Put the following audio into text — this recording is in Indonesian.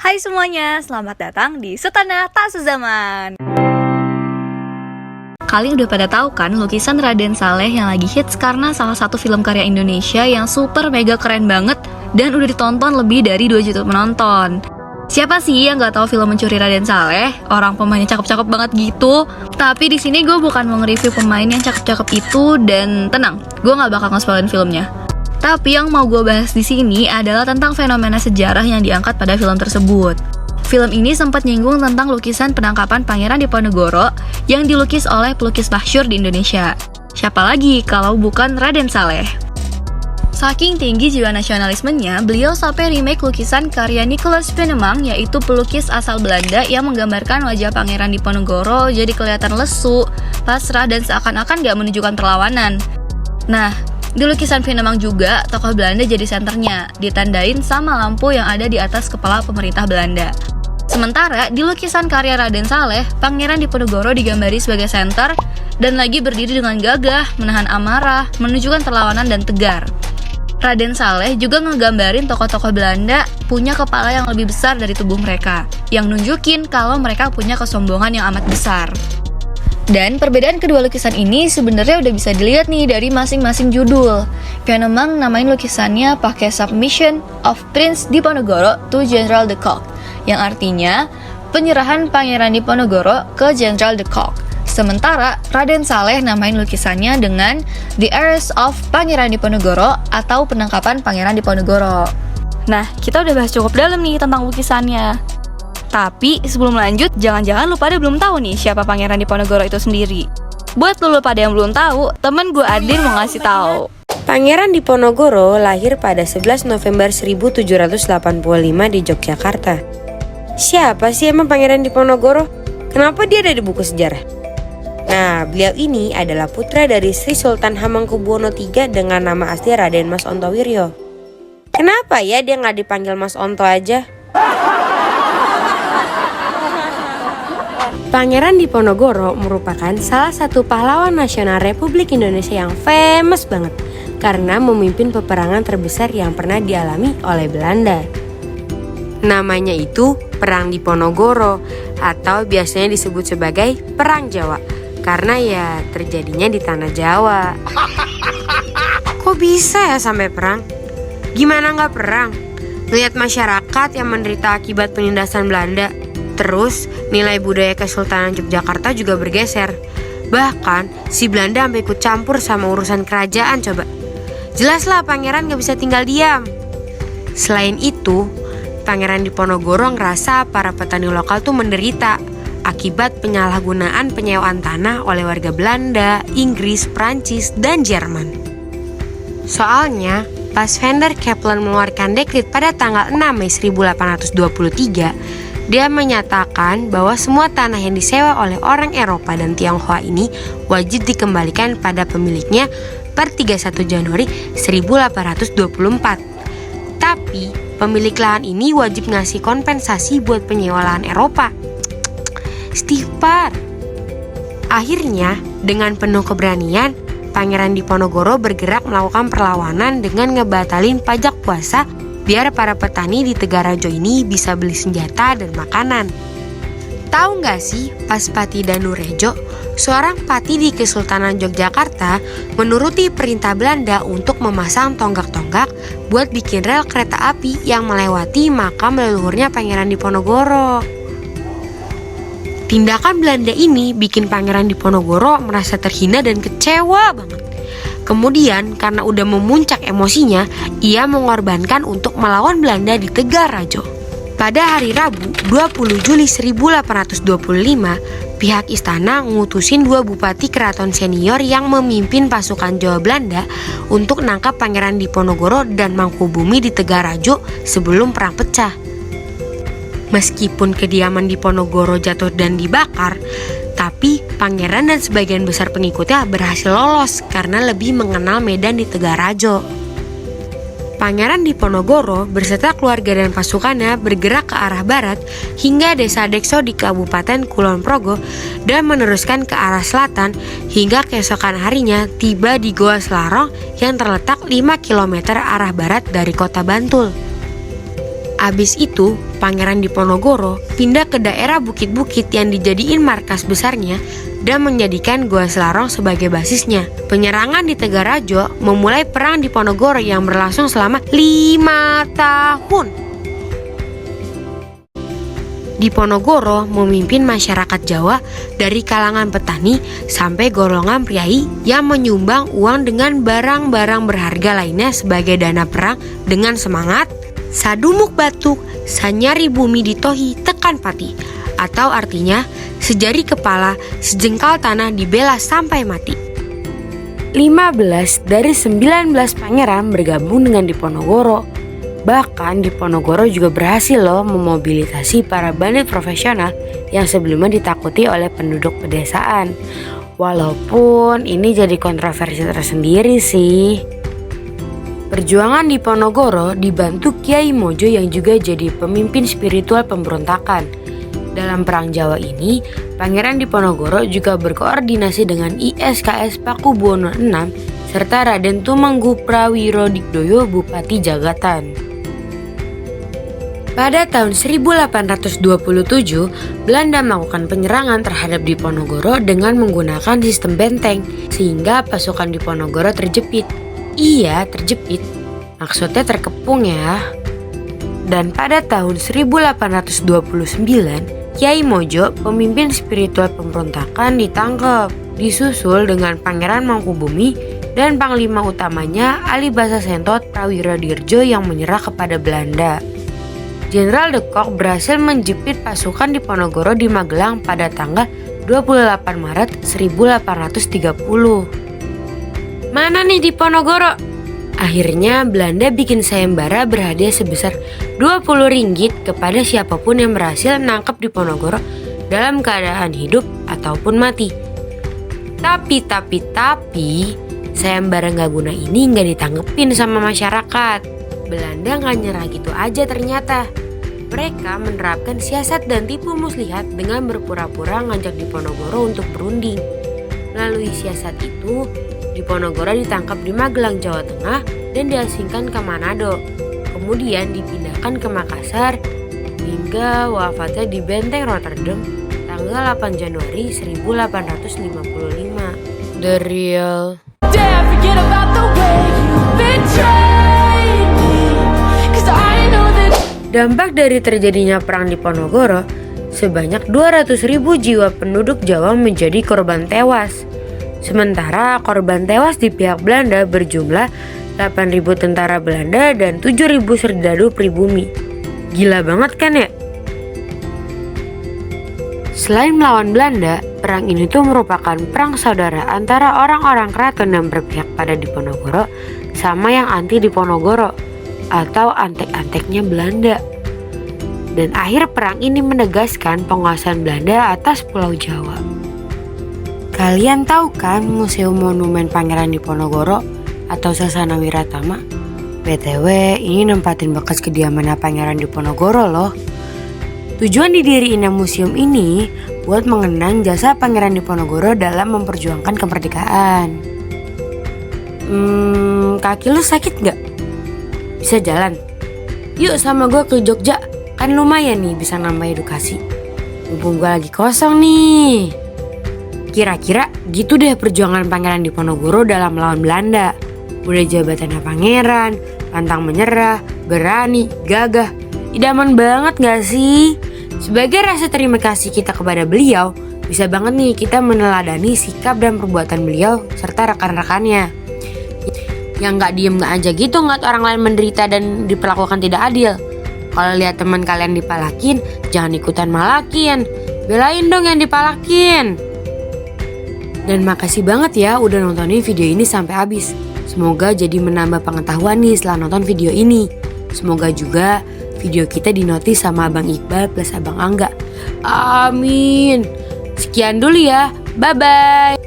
Hai semuanya, selamat datang di Sutana Tak Sezaman. Kalian udah pada tahu kan lukisan Raden Saleh yang lagi hits karena salah satu film karya Indonesia yang super mega keren banget dan udah ditonton lebih dari 2 juta penonton. Siapa sih yang gak tahu film Mencuri Raden Saleh? Orang pemainnya cakep-cakep banget gitu. Tapi di sini gue bukan mau nge-review pemain yang cakep-cakep itu, dan tenang, gue gak bakal nge-spoilin filmnya. Tapi yang mau gue bahas di sini adalah tentang fenomena sejarah yang diangkat pada film tersebut. Film ini sempat nyinggung tentang lukisan penangkapan Pangeran Diponegoro yang dilukis oleh pelukis masyhur di Indonesia. Siapa lagi kalau bukan Raden Saleh? Saking tinggi jiwa nasionalismenya, beliau sampai remake lukisan karya Nicolaas Venemang, yaitu pelukis asal Belanda yang menggambarkan wajah Pangeran Diponegoro jadi kelihatan lesu, pasrah, dan seakan-akan gak menunjukkan perlawanan. Nah, di lukisan Venemang juga, tokoh Belanda jadi senternya, ditandain sama lampu yang ada di atas kepala pemerintah Belanda. Sementara, di lukisan karya Raden Saleh, Pangeran Diponegoro digambari sebagai senter dan lagi berdiri dengan gagah, menahan amarah, menunjukkan perlawanan dan tegar. Raden Saleh juga ngegambarin tokoh-tokoh Belanda punya kepala yang lebih besar dari tubuh mereka, yang nunjukin kalau mereka punya kesombongan yang amat besar. Dan perbedaan kedua lukisan ini sebenarnya udah bisa dilihat nih dari masing-masing judul. Venemang namain lukisannya pakai Submission of Prince Diponegoro to General de Kock, yang artinya penyerahan Pangeran Diponegoro ke General de Kock. Sementara Raden Saleh namain lukisannya dengan The Arrest of Pangeran Diponegoro atau penangkapan Pangeran Diponegoro. Nah, kita udah bahas cukup dalam nih tentang lukisannya. Tapi sebelum lanjut, jangan-jangan lu pada belum tahu nih siapa Pangeran Diponegoro itu sendiri. Buat lu pada yang belum tahu, temen gue Adin mau ngasih tahu. Pangeran Diponegoro lahir pada 11 November 1785 di Yogyakarta. Siapa sih emang Pangeran Diponegoro? Kenapa dia ada di buku sejarah? Nah, beliau ini adalah putra dari Sri Sultan Hamengkubuwono III dengan nama asli Raden Mas Ontowiryo. Kenapa ya dia nggak dipanggil Mas Onto aja? Pangeran Diponegoro merupakan salah satu pahlawan nasional Republik Indonesia yang famous banget karena memimpin peperangan terbesar yang pernah dialami oleh Belanda. Namanya itu Perang Diponegoro atau biasanya disebut sebagai Perang Jawa karena ya terjadinya di tanah Jawa. Kok bisa ya sampai perang? Gimana nggak perang? Lihat masyarakat yang menderita akibat penindasan Belanda. Terus nilai budaya Kesultanan Yogyakarta juga bergeser. Bahkan si Belanda sampai ikut campur sama urusan kerajaan coba. Jelaslah pangeran gak bisa tinggal diam. Selain itu, Pangeran Diponegoro ngerasa para petani lokal tuh menderita akibat penyalahgunaan penyewaan tanah oleh warga Belanda, Inggris, Prancis, dan Jerman. Soalnya, pas Vander Kaplan mengeluarkan dekret pada tanggal 6 Mei 1823, dia menyatakan bahwa semua tanah yang disewa oleh orang Eropa dan Tionghoa ini wajib dikembalikan pada pemiliknya per 31 Januari 1824. Tapi, pemilik lahan ini wajib ngasih kompensasi buat penyewa lahan Eropa. Istighfar. Akhirnya, dengan penuh keberanian, Pangeran Diponegoro bergerak melakukan perlawanan dengan ngebatalin pajak puasa biar para petani di Tegarajo ini bisa beli senjata dan makanan. Tahu nggak sih, pas Pati Danurejo, seorang pati di Kesultanan Yogyakarta menuruti perintah Belanda untuk memasang tonggak-tonggak buat bikin rel kereta api yang melewati makam leluhurnya Pangeran Diponegoro. Tindakan Belanda ini bikin Pangeran Diponegoro merasa terhina dan kecewa banget. Kemudian karena udah memuncak emosinya, ia mengorbankan untuk melawan Belanda di Tegarajo. Pada hari Rabu 20 Juli 1825, pihak istana ngutusin 2 bupati keraton senior yang memimpin pasukan Jawa Belanda untuk nangkap Pangeran Diponegoro dan Mangkubumi di Tegarajo sebelum perang pecah. Meskipun kediaman Diponegoro jatuh dan dibakar, tapi pangeran dan sebagian besar pengikutnya berhasil lolos karena lebih mengenal medan di Tegarajo. Pangeran Diponegoro beserta keluarga dan pasukannya bergerak ke arah barat hingga desa Dekso di Kabupaten Kulon Progo dan meneruskan ke arah selatan hingga keesokan harinya tiba di Goa Selarong yang terletak 5 km arah barat dari kota Bantul. Abis itu, Pangeran Diponegoro pindah ke daerah bukit-bukit yang dijadiin markas besarnya dan menjadikan Gua Selarong sebagai basisnya. Penyerangan di Tegarajo memulai perang Diponegoro yang berlangsung selama 5 tahun. Diponegoro memimpin masyarakat Jawa dari kalangan petani sampai golongan priai yang menyumbang uang dengan barang-barang berharga lainnya sebagai dana perang dengan semangat sadumuk batuk, sanyari bumi ditohi tekan pati, atau artinya sejari kepala, sejengkal tanah dibela sampai mati. 15 dari 19 pangeran bergabung dengan Diponegoro. Bahkan Diponegoro juga berhasil loh memobilisasi para bandit profesional yang sebelumnya ditakuti oleh penduduk pedesaan. Walaupun ini jadi kontroversi tersendiri sih. Perjuangan Diponegoro dibantu Kiai Mojo yang juga jadi pemimpin spiritual pemberontakan. Dalam Perang Jawa ini, Pangeran Diponegoro juga berkoordinasi dengan ISKS Pakubuwono VI serta Raden Tumenggu Prawirodikdoyo Bupati Jagatan. Pada tahun 1827, Belanda melakukan penyerangan terhadap Diponegoro dengan menggunakan sistem benteng, sehingga pasukan Diponegoro terjepit. Iya, terjepit. Maksudnya terkepung ya. Dan pada tahun 1829, Kiai Mojo, pemimpin spiritual pemberontakan, ditangkap. Disusul dengan Pangeran Mangkubumi dan panglima utamanya Ali Basa Sentot Prawirodirjo yang menyerah kepada Belanda. Jenderal de Kock berhasil menjepit pasukan Diponegoro di Magelang pada tanggal 28 Maret 1830. Mana nih Diponegoro? Akhirnya Belanda bikin sayembara berhadiah sebesar 20 ringgit kepada siapapun yang berhasil nangkep Diponegoro dalam keadaan hidup ataupun mati. Tapi sayembara nggak guna ini nggak ditanggepin sama masyarakat. Belanda nggak nyerah gitu aja ternyata. Mereka menerapkan siasat dan tipu muslihat dengan berpura-pura ngajak Diponegoro untuk berunding. Melalui siasat itu, Diponegoro ditangkap di Magelang, Jawa Tengah dan diasingkan ke Manado. Kemudian dipindahkan ke Makassar hingga wafatnya di Benteng Rotterdam tanggal 8 Januari 1855. The Real. Dampak dari terjadinya perang Diponegoro, sebanyak 200.000 jiwa penduduk Jawa menjadi korban tewas. Sementara korban tewas di pihak Belanda berjumlah 8.000 tentara Belanda dan 7.000 serdadu pribumi. Gila banget kan ya? Selain melawan Belanda, perang ini tuh merupakan perang saudara antara orang-orang keraton yang berpihak pada Diponegoro sama yang anti Diponegoro atau antek-anteknya Belanda. Dan akhir perang ini menegaskan penguasaan Belanda atas Pulau Jawa. Kalian tahu kan Museum Monumen Pangeran Diponegoro atau Sasana Wiratama? BTW, ini nempatin bekas kediamannya Pangeran Diponegoro loh. Tujuan didiriinnya museum ini buat mengenang jasa Pangeran Diponegoro dalam memperjuangkan kemerdekaan. Kaki lu sakit gak? Bisa jalan? Yuk sama gue ke Jogja, kan lumayan nih bisa nambah edukasi. Mumpung gue lagi kosong nih. Kira-kira gitu deh perjuangan Pangeran Diponegoro dalam melawan Belanda. Udah jabatannya pangeran, pantang menyerah, berani, gagah. Idaman banget gak sih? Sebagai rasa terima kasih kita kepada beliau, bisa banget nih kita meneladani sikap dan perbuatan beliau serta rekan-rekannya. Yang gak diem gak aja gitu ngeliat orang lain menderita dan diperlakukan tidak adil. Kalau lihat teman kalian dipalakin, jangan ikutan malakin. Belain dong yang dipalakin. Dan makasih banget ya udah nontonin video ini sampai habis. Semoga jadi menambah pengetahuan nih setelah nonton video ini. Semoga juga video kita dinotis sama Abang Iqbal plus Abang Angga. Amin. Sekian dulu ya. Bye-bye.